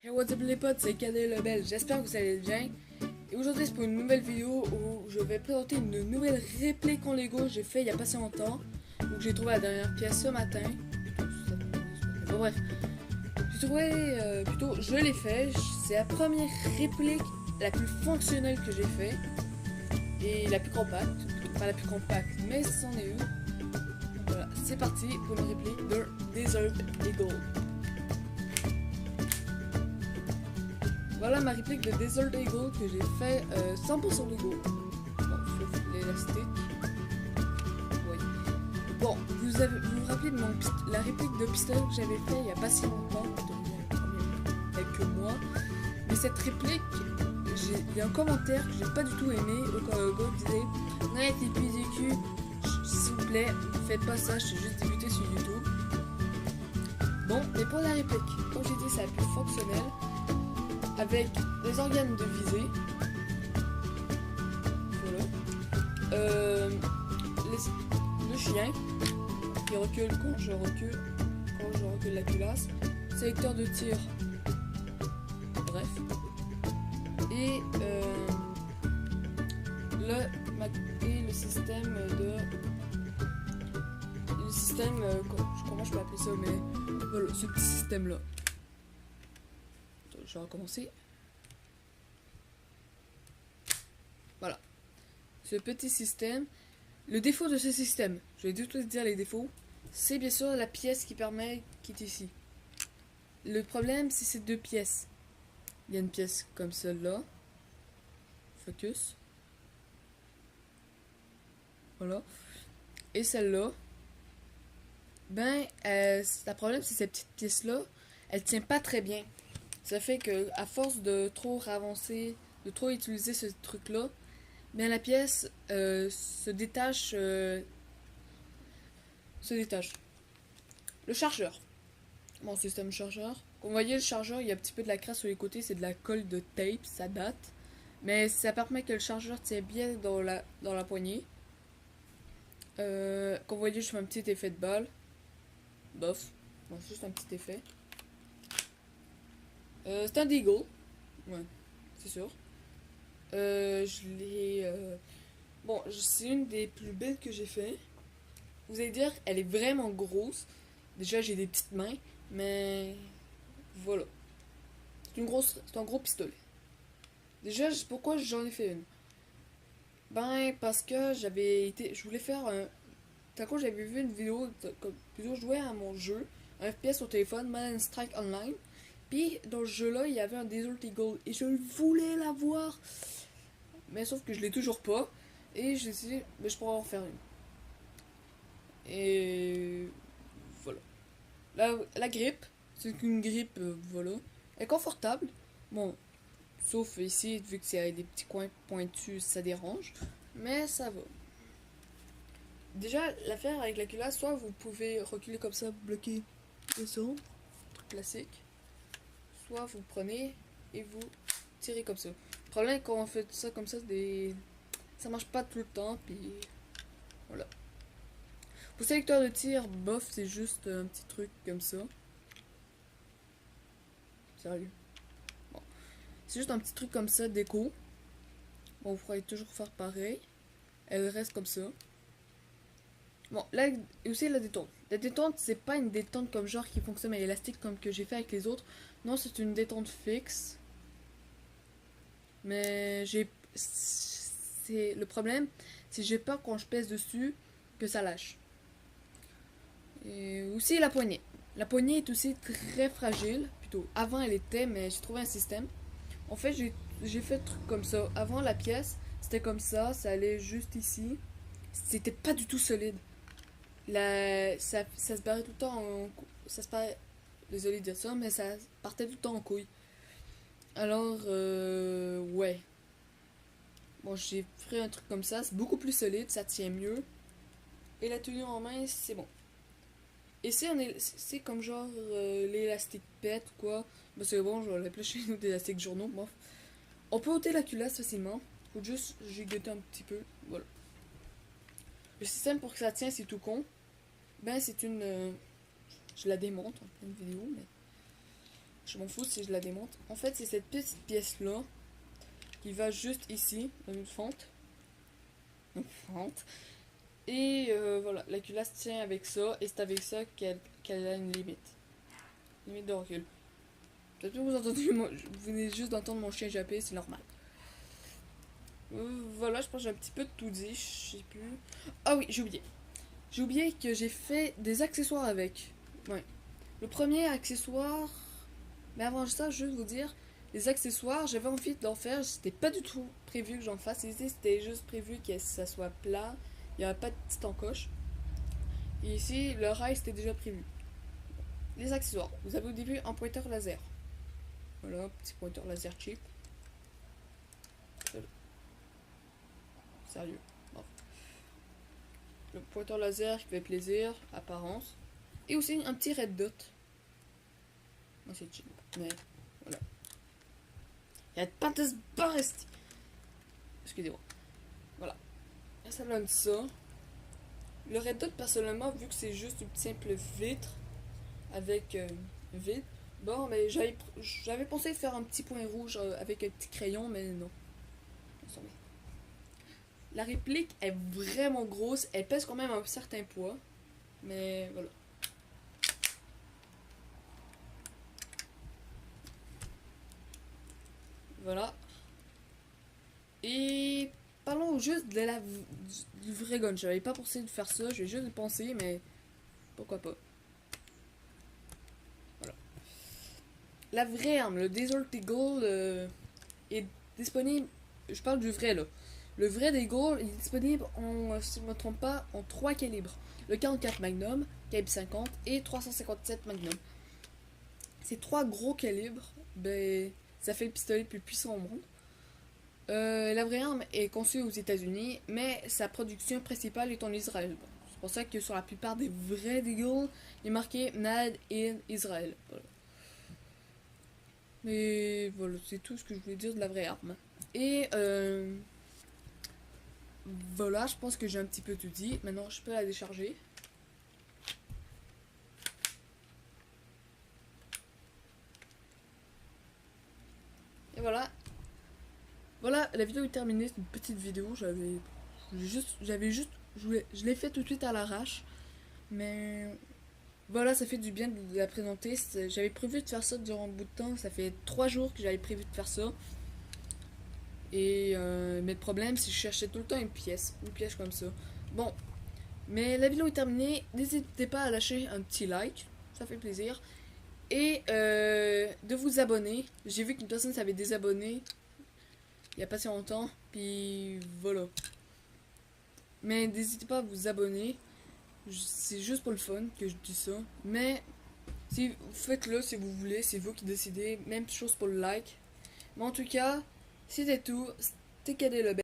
Hey, what's up les potes, c'est Cadet Lebel, j'espère que vous allez bien. Et aujourd'hui c'est pour une nouvelle vidéo où je vais présenter une nouvelle réplique en Lego que j'ai fait il y a pas si longtemps. Donc j'ai trouvé la dernière pièce ce matin. Bon bref, j'ai trouvé, plutôt je l'ai fait, c'est la première réplique la plus fonctionnelle que j'ai fait. Et la plus compacte, pas la plus compacte, mais c'en est une. Voilà, c'est parti pour une réplique de Desert Eagle. Voilà ma réplique de Desert Eagle que j'ai fait 100% Lego. Bon, sauf l'élastique. Oui. Bon, vous vous rappelez de la réplique de pistolet que j'avais fait il n'y a pas si longtemps, il y a quelques mois. Mais cette réplique, il y a un commentaire que j'ai pas du tout aimé. Le gars disait ouais, t'es plus du cul, s'il vous plaît, faites pas ça, je suis juste débuté sur YouTube. Bon, mais pour la réplique, comme j'ai dit, c'est la plus fonctionnelle. Avec des organes de visée. Voilà. Le chien qui recule quand je recule la culasse. Sélecteur de tir. Bref. Et le système de. Le système. Comment je peux appeler ça, mais. Voilà, ce petit système là. Je vais recommencer. Voilà. Ce petit système. Le défaut de ce système, je vais du tout dire les défauts, c'est bien sûr la pièce qui est ici. Le problème, c'est ces deux pièces. Il y a une pièce comme celle-là. Focus. Voilà. Et celle-là. Ben, le problème, c'est cette petite pièce-là. Elle tient pas très bien. Ça fait que à force de trop avancer, de trop utiliser ce truc-là, bien la pièce se détache. Le chargeur. Mon système chargeur. Comme vous voyez, le chargeur, il y a un petit peu de la crasse sur les côtés, c'est de la colle de tape, ça date. Mais ça permet que le chargeur tient bien dans la poignée. Comme vous voyez, je fais un petit effet de balle. Bof. Bon, juste un petit effet. C'est un Deagle. Ouais, c'est sûr. Je l'ai. Bon, c'est une des plus belles que j'ai fait. Vous allez dire, elle est vraiment grosse. Déjà, j'ai des petites mains, mais voilà. C'est un gros pistolet. Déjà, pourquoi j'en ai fait une? Ben, parce que je voulais faire un. T'as quoi, j'avais vu une vidéo, plutôt jouer à mon jeu, un FPS au téléphone, Man Strike Online. Puis dans ce jeu-là, il y avait un Desert Eagle et je voulais l'avoir. Mais sauf que je l'ai toujours pas. Et je me suis dit, mais je pourrais en faire une. Et voilà. La grippe, c'est une grippe, voilà. Elle est confortable. Bon, sauf ici, vu que c'est des petits coins pointus, ça dérange. Mais ça va. Déjà, l'affaire avec la culasse, soit vous pouvez reculer comme ça, bloquer le son, truc classique. Soit vous prenez et vous tirez comme ça. Le problème quand on fait ça comme ça, ça marche pas tout le temps, puis voilà. Pour sélecteur de tir, bof, c'est juste un petit truc comme ça. Sérieux. Bon. C'est juste un petit truc comme ça, déco. Bon, vous pourrez toujours faire pareil. Elle reste comme ça. Bon, là, et aussi la détente. La détente, c'est pas une détente comme genre qui fonctionne à l'élastique comme que j'ai fait avec les autres. Non, c'est une détente fixe. Mais le problème, c'est que j'ai peur quand je pèse dessus que ça lâche. Et aussi la poignée. La poignée est aussi très fragile. Plutôt, avant elle était, mais j'ai trouvé un système. En fait, j'ai fait un truc comme ça. Avant la pièce, c'était comme ça allait juste ici. C'était pas du tout solide. Ça se barrait tout le temps ça se barrait, désolé de dire ça, mais ça partait tout le temps en couille. Alors, ouais. Bon, j'ai fait un truc comme ça, c'est beaucoup plus solide, ça tient mieux. Et la tenue en main, c'est bon. Et c'est comme genre l'élastique pète ou quoi. Bah c'est bon, je vais l'appeler chez nous d'élastique journaux, bref. On peut ôter la culasse facilement. Faut juste gigoter un petit peu. Voilà. Le système pour que ça tienne, c'est tout con. Ben, c'est une. Je la démonte en pleine vidéo, mais. Je m'en fous si je la démonte. En fait, c'est cette petite pièce-là qui va juste ici, dans une fente. Une fente. Et voilà, la culasse tient avec ça, et c'est avec ça qu'elle a une limite. Limite de recul. Peut-être que vous entendez, vous venez juste d'entendre mon chien japper, c'est normal. Voilà, je pense que j'ai un petit peu tout dit, je sais plus. Ah oui, j'ai oublié. J'ai oublié que j'ai fait des accessoires avec. Ouais. Le premier accessoire... Mais avant ça, je vais vous dire, les accessoires, j'avais envie d'en faire, c'était pas du tout prévu que j'en fasse. Ici, c'était juste prévu que ça soit plat, il n'y avait pas de petite encoche. Et ici, le rail, c'était déjà prévu. Les accessoires, vous avez au début un pointeur laser. Voilà, un petit pointeur laser cheap. Sérieux. Bon. Le pointeur laser qui fait plaisir, apparence. Et aussi un petit red dot. Moi c'est cheap, mais voilà. Il y a pas de se barrer. Excusez-moi. Voilà. Ça donne ça. Le red dot, personnellement, vu que c'est juste une simple vitre avec vide, bon, mais j'avais pensé faire un petit point rouge avec un petit crayon, mais non. La réplique est vraiment grosse, elle pèse quand même un certain poids, mais voilà. Voilà. Et parlons juste de du vrai gun. J'avais pas pensé de faire ça, j'ai juste pensé, mais pourquoi pas. Voilà. La vraie arme, le Desert Eagle, est disponible. Je parle du vrai là. Le vrai Deagle est disponible, si je ne me trompe pas, en 3 calibres. Le 44 Magnum, calibre 50 et 357 Magnum. Ces 3 gros calibres, ben, ça fait le pistolet le plus puissant au monde. La vraie arme est conçue aux États-Unis, mais sa production principale est en Israël. C'est pour ça que sur la plupart des vrais Deagle, il est marqué Made in Israel. Voilà. Mais voilà, c'est tout ce que je voulais dire de la vraie arme. Et voilà, je pense que j'ai un petit peu tout dit. Maintenant, je peux la décharger. Et voilà. Voilà, la vidéo est terminée. C'est une petite vidéo. Je l'ai fait tout de suite à l'arrache. Mais voilà, ça fait du bien de la présenter. J'avais prévu de faire ça durant un bout de temps. Ça fait 3 jours que j'avais prévu de faire ça. Et mais le problème, c'est que je cherchais tout le temps une pièce comme ça. Bon, mais la vidéo est terminée. N'hésitez pas à lâcher un petit like, ça fait plaisir. Et de vous abonner. J'ai vu qu'une personne s'avait désabonné il y a pas si longtemps. Puis voilà. Mais n'hésitez pas à vous abonner. C'est juste pour le fun que je dis ça. Mais si vous faites-le si vous voulez, c'est vous qui décidez. Même chose pour le like. Mais en tout cas, c'était tout. C'était KD le